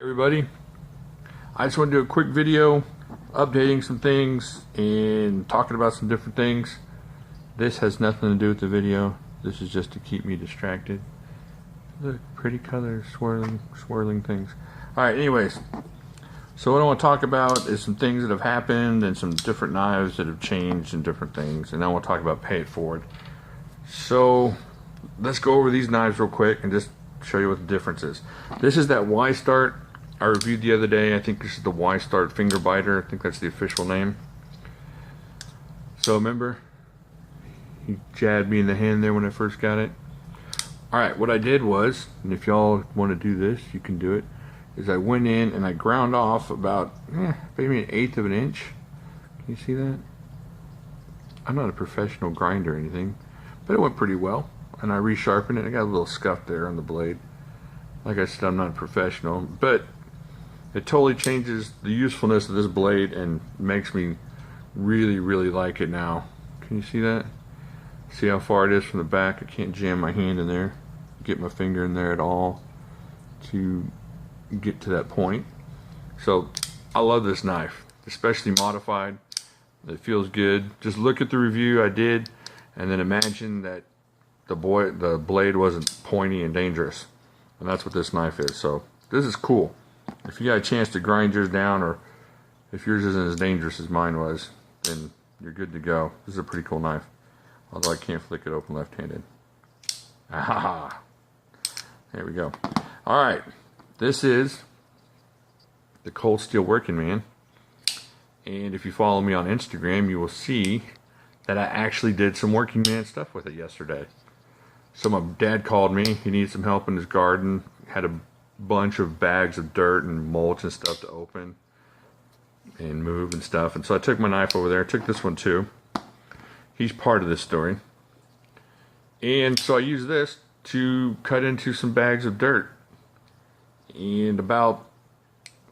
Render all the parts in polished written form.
Everybody, I just want to do a quick video updating some things and talking about some different things. This has nothing to do with the video. This is just to keep me distracted. Look, pretty colors, swirling things. Alright, anyways, so what I want to talk about is some things that have happened and some different knives that have changed and different things, and then I want to talk about pay it forward. So let's go over these knives real quick and just show you what the difference is. This is that Y-Start I reviewed the other day. I think this is the Y-Start finger biter. I think that's the official name. So remember, he jabbed me in the hand there when I first got it. Alright, what I did was, and if y'all want to do this, you can do it, is I went in and I ground off about maybe 1/8 of an inch. Can you see that? I'm not a professional grinder or anything, but it went pretty well. And I resharpened it. I got a little scuff there on the blade. Like I said, I'm not a professional, but it totally changes the usefulness of this blade and makes me really like it now. Can you see that? See how far it is from the back? I can't jam my hand in there, get my finger in there at all to get to that point. So I love this knife, especially modified. It feels good. Just look at the review I did and then imagine that the blade wasn't pointy and dangerous. And that's what this knife is. So this is cool. If you got a chance to grind yours down, or if yours isn't as dangerous as mine was, then you're good to go. This is a pretty cool knife. Although I can't flick it open left-handed. Aha! There we go. Alright, this is the Cold Steel Working Man. And if you follow me on Instagram, you will see that I actually did some Working Man stuff with it yesterday. So my dad called me. He needed some help in his garden. Had a bunch of bags of dirt and mulch and stuff to open and move and stuff. And so I took my knife over there. I took this one too. He's part of this story. And so I used this to cut into some bags of dirt. And about,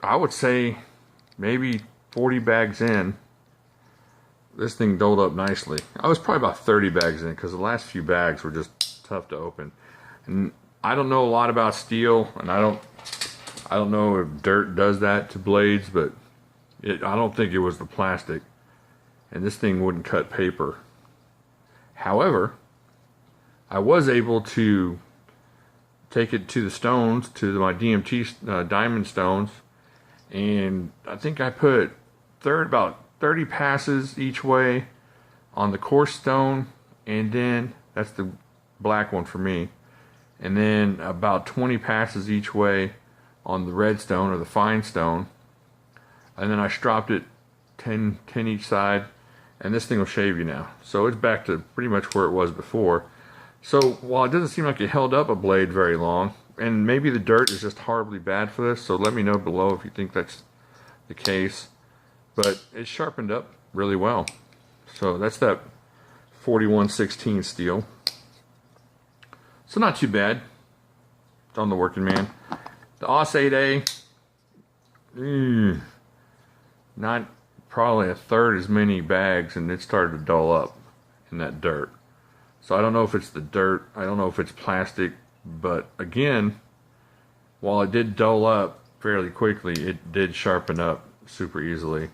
I would say, maybe 40 bags in, this thing doled up nicely. I was probably about 30 bags in because the last few bags were just tough to open. And I don't know a lot about steel, and I don't know if dirt does that to blades, but I don't think it was the plastic, and this thing wouldn't cut paper. However, I was able to take it to the stones, to my DMT diamond stones, and I think I put about 30 passes each way on the coarse stone, and then that's the black one for me, and then about 20 passes each way on the red stone or the fine stone, and then I stropped it 10 each side, and this thing will shave you now. So it's back to pretty much where it was before. So while it doesn't seem like it held up a blade very long, and maybe the dirt is just horribly bad for this, so let me know below if you think that's the case, but it sharpened up really well. So that's that 4116 steel. So not too bad. It's on the Working Man. The AUS 8A, not probably a third as many bags, and it started to dull up in that dirt. So I don't know if it's the dirt, I don't know if it's plastic, but again, while it did dull up fairly quickly, it did sharpen up super easily.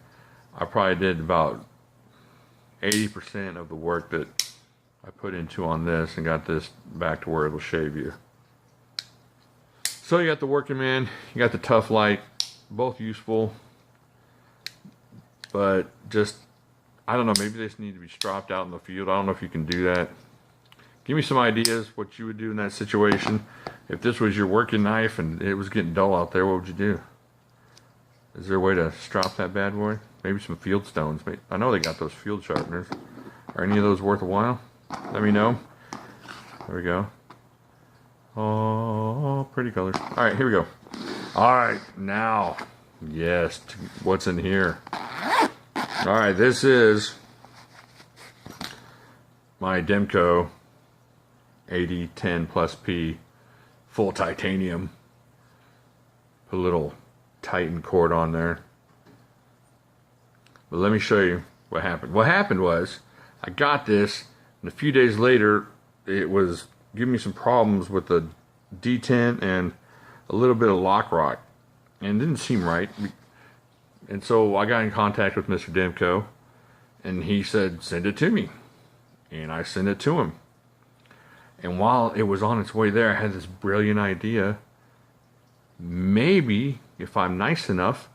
I probably did about 80% of the work that I put into on this and got this back to where it'll shave you. So you got the Working Man, you got the Tuff Lite, both useful, but just, I don't know, maybe they just need to be stropped out in the field. I don't know if you can do that. Give me some ideas what you would do in that situation. If this was your working knife and it was getting dull out there, what would you do? Is there a way to strop that bad boy? Maybe some field stones. I know they got those field sharpeners. Are any of those worth a while? Let me know. There we go. Oh, pretty colors. Alright, here we go. Alright, now, yes, what's in here? Alright, this is my Demko 8010 plus P full titanium. Put a little Titan cord on there. But let me show you what happened. What happened was, I got this, and a few days later, it was giving me some problems with the detent and a little bit of lock rot. and it didn't seem right. And so I got in contact with Mr. Demko, and he said, send it to me. And I sent it to him. And while it was on its way there, I had this brilliant idea. Maybe, if I'm nice enough,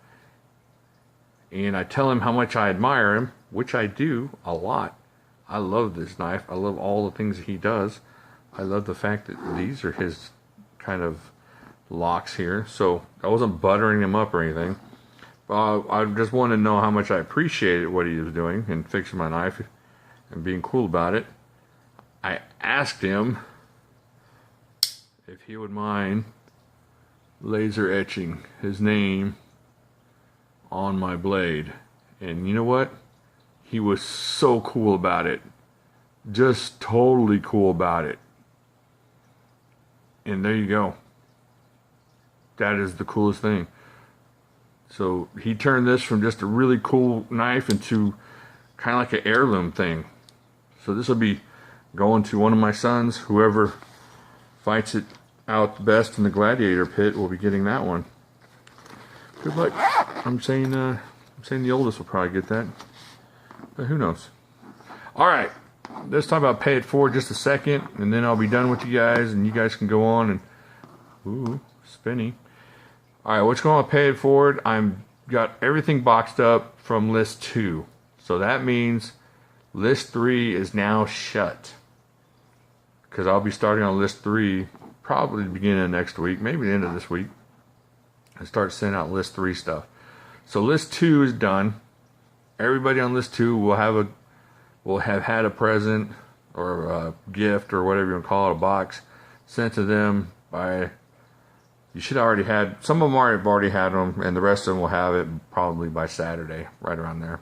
and I tell him how much I admire him, which I do a lot. I love this knife. I love all the things that he does. I love the fact that these are his kind of locks here. So I wasn't buttering him up or anything. I just wanted to know how much I appreciated what he was doing and fixing my knife and being cool about it. I asked him if he would mind laser etching his name on my blade. And you know what? He was so cool about it. Just totally cool about it. And there you go. That is the coolest thing. So he turned this from just a really cool knife into kind of like an heirloom thing. So this will be going to one of my sons. Whoever fights it out the best in the gladiator pit will be getting that one. Good luck. I'm saying the oldest will probably get that, but who knows? All right, let's talk about Pay It Forward just a second, and then I'll be done with you guys, and you guys can go on and ooh, spinny. All right, what's going on with Pay It Forward? I'm got everything boxed up from list 2, so that means list 3 is now shut, because I'll be starting on list 3 probably the beginning of next week, maybe the end of this week, and start sending out list 3 stuff. So list 2 is done. Everybody on list 2 will have had a present or a gift or whatever you want to call it, a box, sent to them by. You should already had some of them have already had them, and the rest of them will have it probably by Saturday, right around there.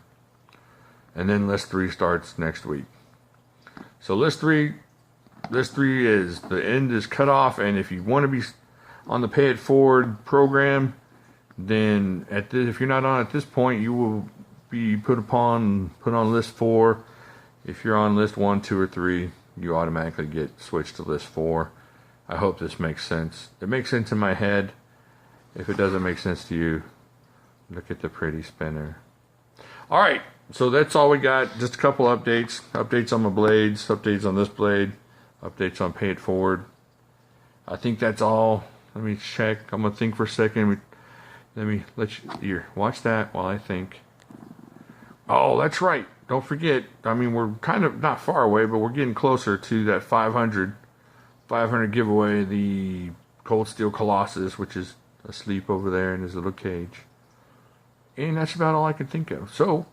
And then list 3 starts next week. So list 3 is the end is cut off, and if you want to be on the Pay It Forward program, then if you're not on at this point, you will be put on list 4. If you're on list 1, 2, or 3, you automatically get switched to list 4. I hope this makes sense. It makes sense in my head. If it doesn't make sense to you, look at the pretty spinner. All right, so that's all we got. Just a couple updates. Updates on my blades, updates on this blade, updates on Pay It Forward. I think that's all. Let me check. I'm going to think for a second. Let me let you here. Watch that while I think. Oh, that's right. Don't forget. I mean, we're kind of not far away, but we're getting closer to that 500 giveaway. The Cold Steel Colossus, which is asleep over there in his little cage. And that's about all I can think of. So,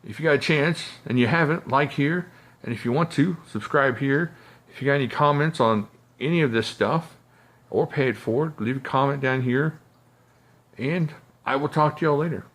if you got a chance and you haven't, like here. And if you want to, subscribe here. If you got any comments on any of this stuff or Pay It Forward, leave a comment down here. And I will talk to y'all later.